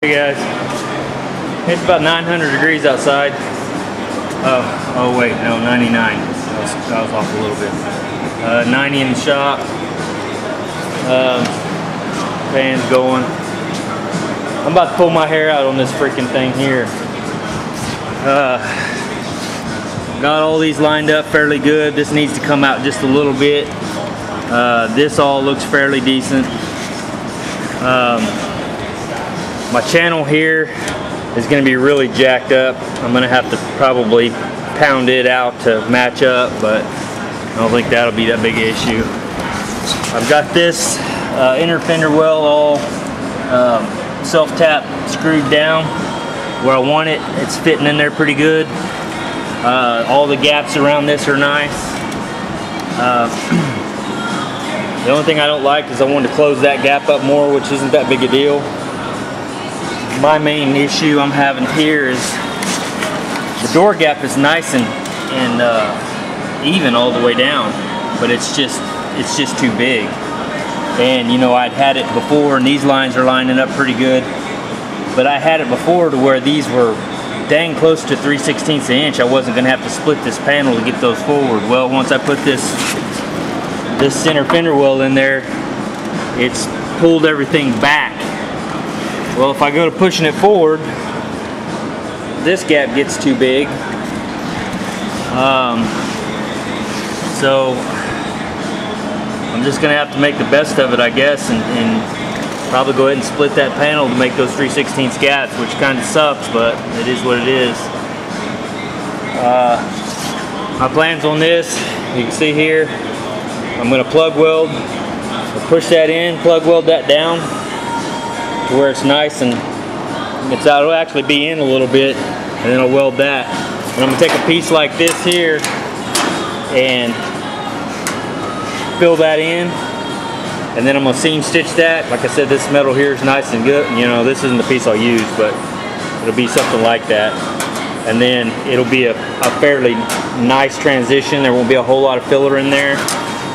Hey guys, it's about 900 degrees outside. Oh wait, no, 99. I was off a little bit. 90 in the shop. Fan's going. I'm about to pull my hair out on this freaking thing here. Got all these lined up fairly good. This needs to come out just a little bit. This all looks fairly decent. My channel here is going to be really jacked up. I'm going to have to probably pound it out to match up, but I don't think that'll be that big an issue. I've got this inner fender well all self-tap screwed down where I want it. It's fitting in there pretty good. All the gaps around this are nice. The only thing I don't like is I wanted to close that gap up more, which isn't that big a deal. My main issue I'm having here is the door gap is nice and even all the way down, but it's just too big. And you know, I'd had it before, and these lines are lining up pretty good, but I had it before to where these were dang close to 3/16 an inch. I wasn't going to have to split this panel to get those forward. Well, once I put this center fender well in there, it's pulled everything back. Well, if I go to pushing it forward, this gap gets too big. So I'm just gonna have to make the best of it, I guess, and probably go ahead and split that panel to make those 3/16 gaps, which kind of sucks, but it is what it is. My plans on this, you can see here, I'm gonna plug weld, push that in, plug weld that down to where it's nice and it'll actually be in a little bit, and then I'll weld that. And I'm gonna take a piece like this here and fill that in, and then I'm gonna seam stitch that. Like I said, this metal here is nice and good. You know, this isn't the piece I'll use, but it'll be something like that. And then it'll be a fairly nice transition. There won't be a whole lot of filler in there.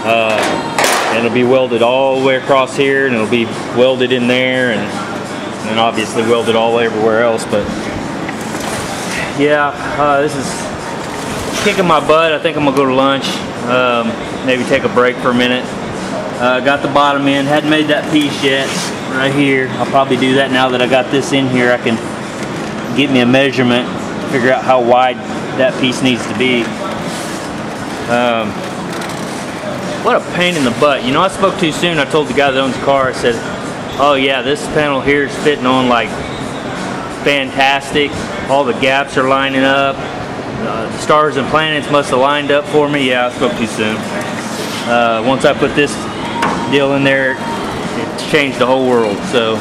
And it'll be welded all the way across here, and it'll be welded in there, and obviously welded all everywhere else. But yeah, this is kicking my butt. I think I'm gonna go to lunch, maybe take a break for a minute. Got the bottom in, hadn't made that piece yet right here. I'll probably do that now that I got this in here. I can get me a measurement, figure out how wide that piece needs to be. What a pain in the butt. You know, I spoke too soon. I told the guy that owns the car, I said, oh yeah, this panel here is fitting on like fantastic. All the gaps are lining up. The stars and planets must have lined up for me. Yeah, I spoke too soon. Once I put this deal in there, it changed the whole world. So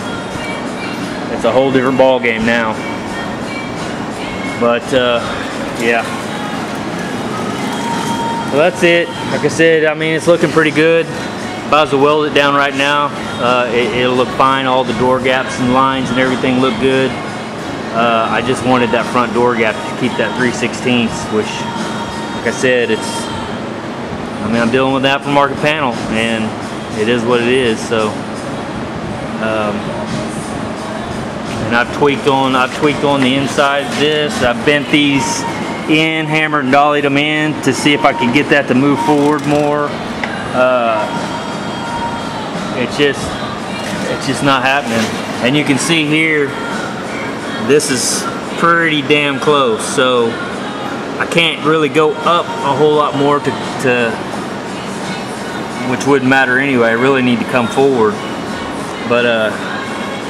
it's a whole different ball game now. But yeah. So that's it. Like I said, I mean, it's looking pretty good. If I was to weld it down right now, it'll look fine. All the door gaps and lines and everything look good. I just wanted that front door gap to keep that 3/16, which, like I said, I mean, I'm dealing with that from market panel, and it is what it is. So, and I've tweaked on the inside of this. I've bent these in, hammered and dollied them in to see if I can get that to move forward more. It's just not happening. And you can see here, this is pretty damn close, so I can't really go up a whole lot more to which wouldn't matter anyway. I really need to come forward, but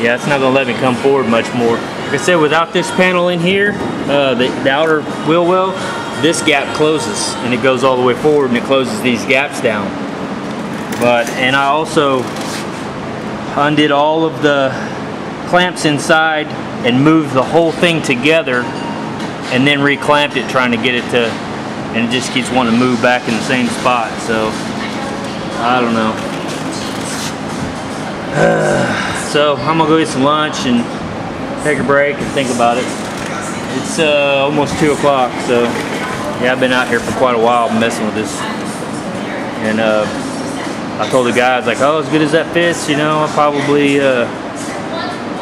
yeah, it's not gonna let me come forward much more. Like I said, without this panel in here, the outer wheel well, this gap closes and it goes all the way forward and it closes these gaps down. And I also undid all of the clamps inside and moved the whole thing together and then reclamped it, trying to get it to, and it just keeps wanting to move back in the same spot. So I don't know. So I'm gonna go get some lunch and take a break and think about it. It's almost 2 o'clock, so yeah, I've been out here for quite a while messing with this. And I told the guy, I was like, oh, as good as that fits, you know, I'll probably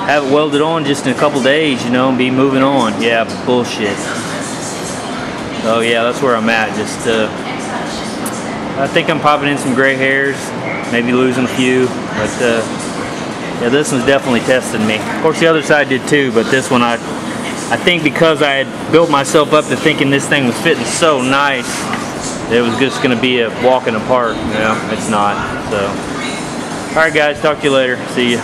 have it welded on just in a couple days, you know, and be moving on. Yeah, bullshit. Oh yeah, that's where I'm at. Just I think I'm popping in some gray hairs, maybe losing a few, but yeah, this one's definitely testing me. Of course the other side did too, but this one I think because I had built myself up to thinking this thing was fitting so nice, it was just gonna be a walk in the park. You know, it's not. So, all right guys, talk to you later. See ya.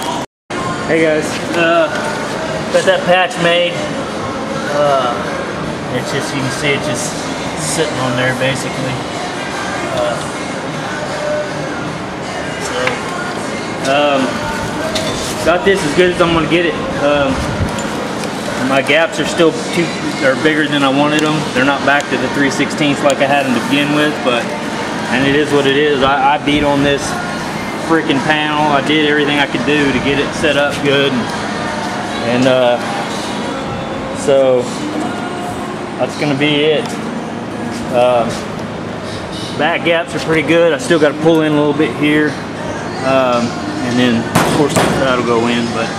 Hey guys, got that patch made. It's just, you can see it's just sitting on there basically. Got this as good as I'm gonna get it. My gaps are still bigger than I wanted them. They're not back to the 3/16 like I had them to begin with, and it is what it is. I beat on this freaking panel. I did everything I could do to get it set up good, and so that's gonna be it. Back gaps are pretty good. I still got to pull in a little bit here, and then of course that'll go in. But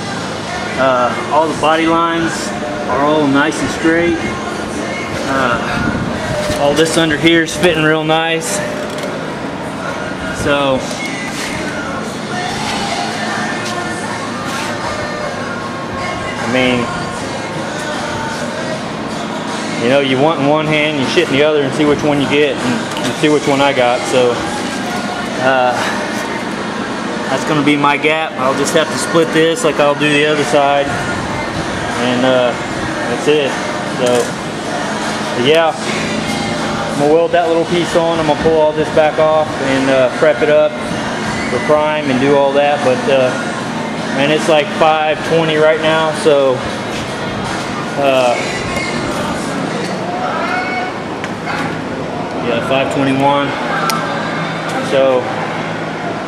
all the body lines are all nice and straight. All this under here is fitting real nice. So I mean, you know, you want in one hand, you shit in the other, and see which one you get, and see which one I got. So that's going to be my gap. I'll just have to split this like I'll do the other side, and that's it. So yeah, I'm going to weld that little piece on. I'm going to pull all this back off and prep it up for prime and do all that. But man, it's like 5:20 right now, so yeah, 5:21. So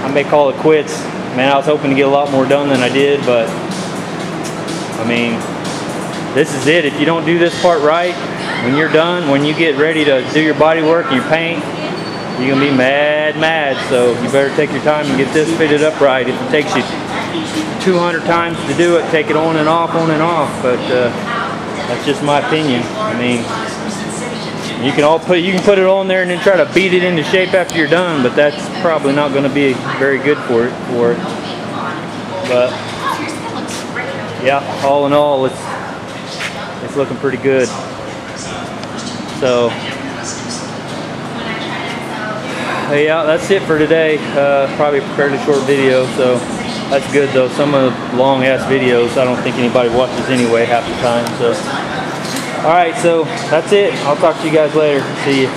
I may call it quits. Man, I was hoping to get a lot more done than I did, but I mean, this is it. If you don't do this part right, when you're done, when you get ready to do your body work and your paint, you're gonna be mad. So you better take your time and get this fitted up right. If it takes you 200 times to do it, take it on and off. But that's just my opinion. I mean, you can put it on there and then try to beat it into shape after you're done, but that's probably not going to be very good for it. But yeah, all in all, it's looking pretty good. So yeah, that's it for today. Probably a fairly short video, so that's good though. Some of the long ass videos I don't think anybody watches anyway half the time. So alright, so that's it. I'll talk to you guys later. See you.